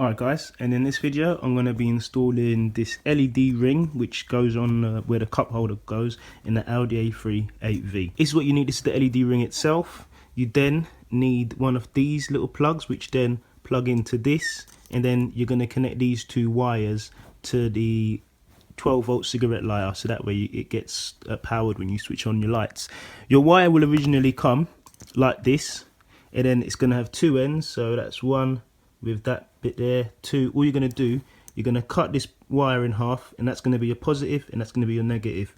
Alright guys, and in this video I'm going to be installing this LED ring which goes on where the cup holder goes in the Audi A3 8V. This is what you need. This is the LED ring itself. You then need one of these little plugs which then plug into this, and then you're going to connect these two wires to the 12-volt cigarette lighter, so that way it gets powered when you switch on your lights. Your wire will originally come like this, and then it's going to have two ends, so that's one with that bit there, two. All you're going to do, you're going to cut this wire in half, and that's going to be your positive and that's going to be your negative.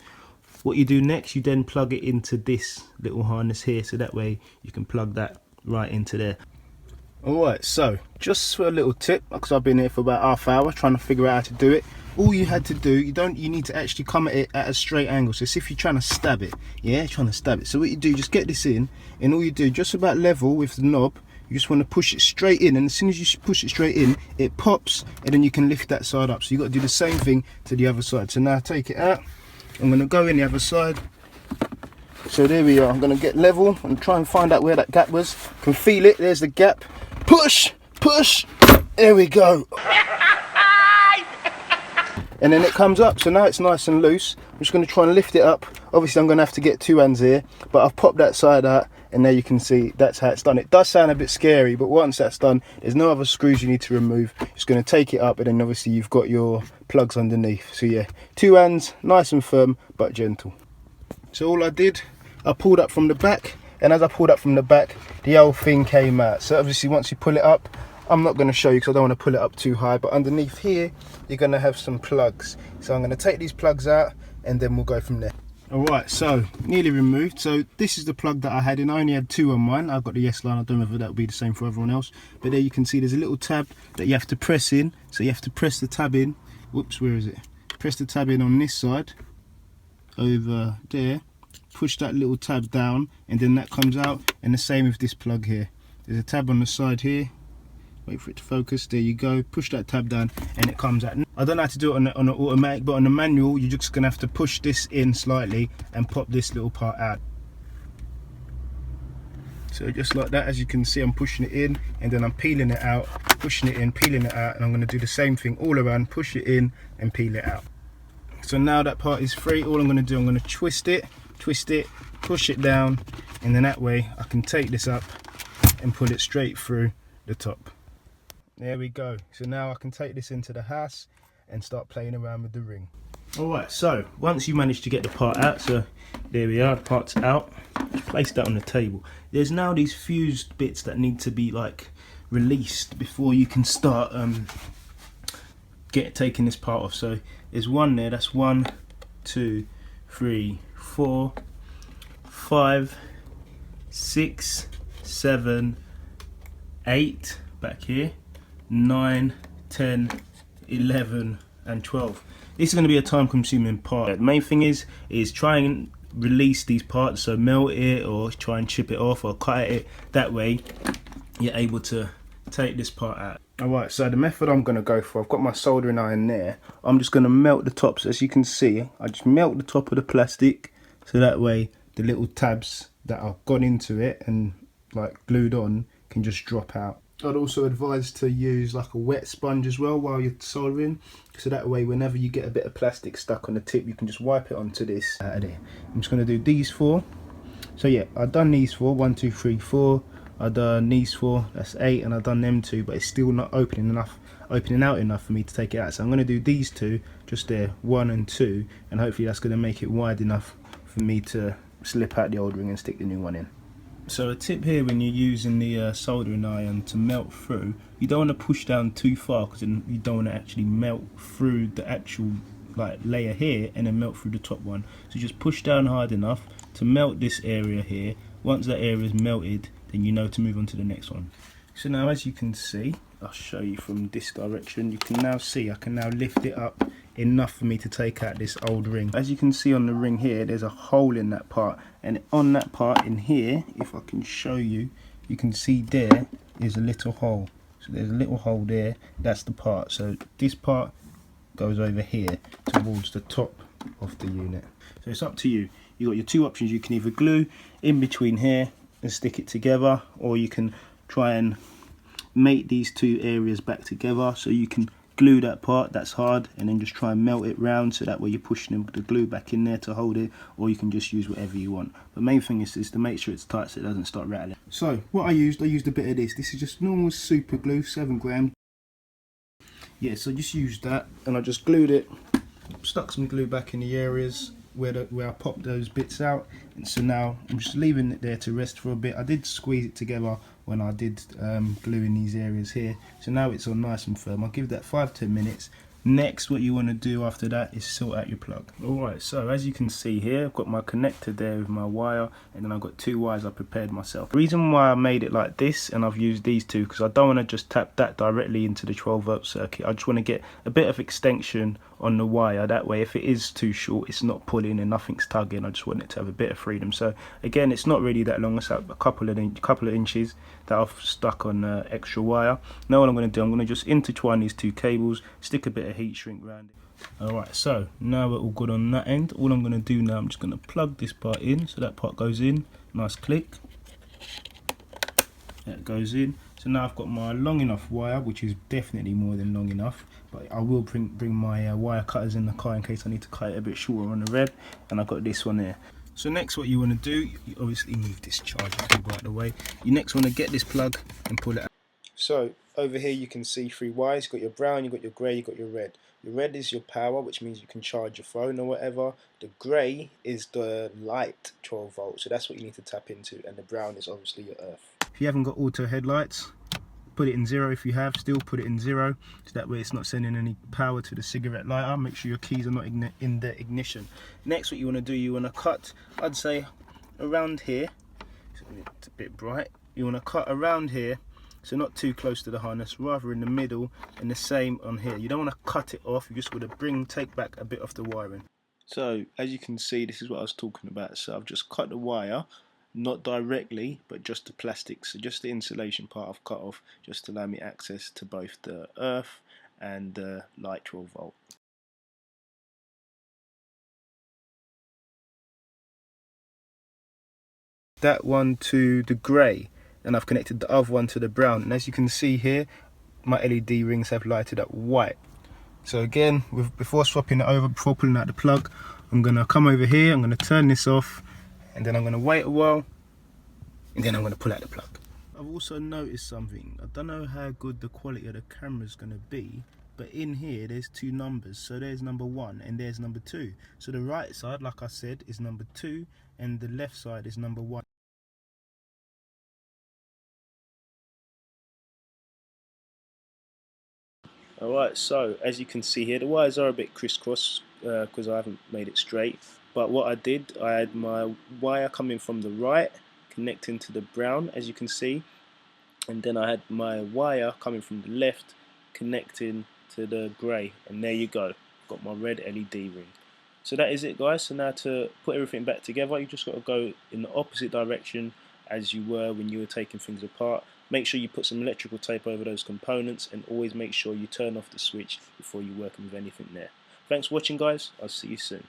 What you do next, you then plug it into this little harness here, so that way you can plug that right into there. Alright, so just for a little tip, because I've been here for about half hour trying to figure out how to do it. All you had to do, you need to actually come at it at a straight angle. So it's if you're trying to stab it, yeah, trying to stab it. So what you do, just get this in, and all you do, just about level with the knob, you just want to push it straight in, and as soon as you push it straight in, it pops, and then you can lift that side up. So you've got to do the same thing to the other side. So now take it out. I'm going to go in the other side. So there we are. I'm going to get level and try and find out where that gap was. Can feel it. There's the gap. Push, push. There we go. And then it comes up. So now it's nice and loose. I'm just going to try and lift it up. Obviously I'm going to have to get two hands here, but I've popped that side out, and there you can see that's how it's done. It does sound a bit scary, but once that's done, there's no other screws you need to remove. Just going to take it up, and then obviously you've got your plugs underneath. So yeah, two hands, nice and firm but gentle. So all I did, I pulled up from the back, and as I pulled up from the back, the whole thing came out. So obviously once you pull it up, I'm not going to show you because I don't want to pull it up too high, but underneath here you're going to have some plugs. So I'm going to take these plugs out, and then we'll go from there. Alright, so nearly removed. So this is the plug that I had in. I only had two on mine. I've got the S line. I don't know whether that will be the same for everyone else, but there you can see there's a little tab that you have to press in. So you have to press the tab in. Whoops, where is it? Press the tab in on this side over there, push that little tab down, and then that comes out. And the same with this plug here. There's a tab on the side here. Wait for it to focus. There you go. Push that tab down and it comes out. I don't know how to do it on an automatic, but on the manual you're just gonna have to push this in slightly and pop this little part out. So just like that, as you can see, I'm pushing it in, and then I'm peeling it out, pushing it in, peeling it out, and I'm gonna do the same thing all around, push it in and peel it out. So now that part is free, all I'm gonna do, I'm gonna twist it, push it down, and then that way I can take this up and pull it straight through the top. There we go. So now I can take this into the house and start playing around with the ring. Alright, so once you manage to get the part out, so there we are, the part's out. Just place that on the table. There's now these fused bits that need to be like released before you can start taking this part off. So there's one there, that's 1, 2, 3, 4, 5, 6, 7, 8 back here, 9, 10, 11 and 12. This is going to be a time consuming part. The main thing is try and release these parts, so melt it or try and chip it off or cut it. That way you're able to take this part out. Alright, so the method I'm going to go for, I've got my soldering iron there. I'm just going to melt the tops. As you can see, I just melt the top of the plastic, so that way the little tabs that I've got into it and like glued on can just drop out. I'd also advise to use like a wet sponge as well while you're soldering, so that way whenever you get a bit of plastic stuck on the tip, you can just wipe it onto this out of there. I'm just going to do these 4. So yeah, I've done these 4, 1, 2, 3, 4. I've done these 4, that's 8, and I've done them 2, but it's still not opening out enough for me to take it out. So I'm going to do these 2 just there, 1 and 2, and hopefully that's going to make it wide enough for me to slip out the old ring and stick the new one in. So a tip here when you're using the soldering iron to melt through, you don't want to push down too far, because then you don't want to actually melt through the actual like layer here and then melt through the top one. So just push down hard enough to melt this area here. Once that area is melted, then you know to move on to the next one. So now as you can see, I'll show you from this direction, you can now see I can now lift it up enough for me to take out this old ring. As you can see on the ring here, there's a hole in that part, and on that part in here, if I can show you, you can see there is a little hole. So there's a little hole there, that's the part. So this part goes over here towards the top of the unit. So it's up to you. You've got your two options. You can either glue in between here and stick it together, or you can try and mate these two areas back together, so you can glue that part that's hard and then just try and melt it round, so that way you're pushing the glue back in there to hold it, or you can just use whatever you want. The main thing is to make sure it's tight so it doesn't start rattling. So what I used a bit of this. This is just normal super glue, 7 gram. Yeah, so just used that and I just glued it, stuck some glue back in the areas where I popped those bits out, and so now I'm just leaving it there to rest for a bit. I did squeeze it together when I did glue in these areas here, so now it's all nice and firm. I'll give that 5-10 minutes. Next, what you want to do after that is sort out your plug. Alright, so as you can see here, I've got my connector there with my wire, and then I've got 2 wires I prepared myself. The reason why I made it like this and I've used these 2, because I don't want to just tap that directly into the 12-volt circuit. I just want to get a bit of extension on the wire, that way if it is too short it's not pulling and nothing's tugging. I just want it to have a bit of freedom. So again, it's not really that long, it's like a couple of inches that I've stuck on extra wire. Now what I'm going to do, I'm going to just intertwine these 2 cables, stick a bit of heat shrink around it. Alright, so now we're all good on that end. All I'm going to do now, I'm just going to plug this part in, so that part goes in, nice click, that goes in. So now I've got my long enough wire, which is definitely more than long enough, but I will bring my wire cutters in the car in case I need to cut it a bit shorter on the rev, and I've got this one there. So next what you want to do, you obviously move this charger cable out of the way. You next want to get this plug and pull it out. So over here you can see 3 wires. You've got your brown, you've got your grey, you've got your red. Your red is your power, which means you can charge your phone or whatever. The grey is the light 12 volt, so that's what you need to tap into, and the brown is obviously your earth. If you haven't got auto headlights, put it in 0. If you have, still put it in 0, so that way it's not sending any power to the cigarette lighter. Make sure your keys are not in the ignition. Next what you want to do, you want to cut, I'd say around here, it's a bit bright, you want to cut around here, so not too close to the harness, rather in the middle, and the same on here. You don't want to cut it off, you just want to take back a bit of the wiring. So as you can see, this is what I was talking about. So I've just cut the wire, not directly, but just the plastic, so just the insulation part I've cut off, just to allow me access to both the earth and the light 12 volt. That one to the grey, and I've connected the other one to the brown, and as you can see here, my LED rings have lighted up white. So again, before swapping it over, before pulling out the plug, I'm going to come over here, I'm going to turn this off, and then I'm going to wait a while, and then I'm going to pull out the plug. I've also noticed something. I don't know how good the quality of the camera is going to be, but in here there's 2 numbers. So there's number 1 and there's number 2. So the right side, like I said, is number 2 and the left side is number 1. Alright, so as you can see here, the wires are a bit crisscross because I haven't made it straight. But what I did, I had my wire coming from the right, connecting to the brown, as you can see. And then I had my wire coming from the left, connecting to the grey. And there you go, got my red LED ring. So that is it, guys. So now to put everything back together, you just got to go in the opposite direction as you were when you were taking things apart. Make sure you put some electrical tape over those components, and always make sure you turn off the switch before you're working with anything there. Thanks for watching, guys. I'll see you soon.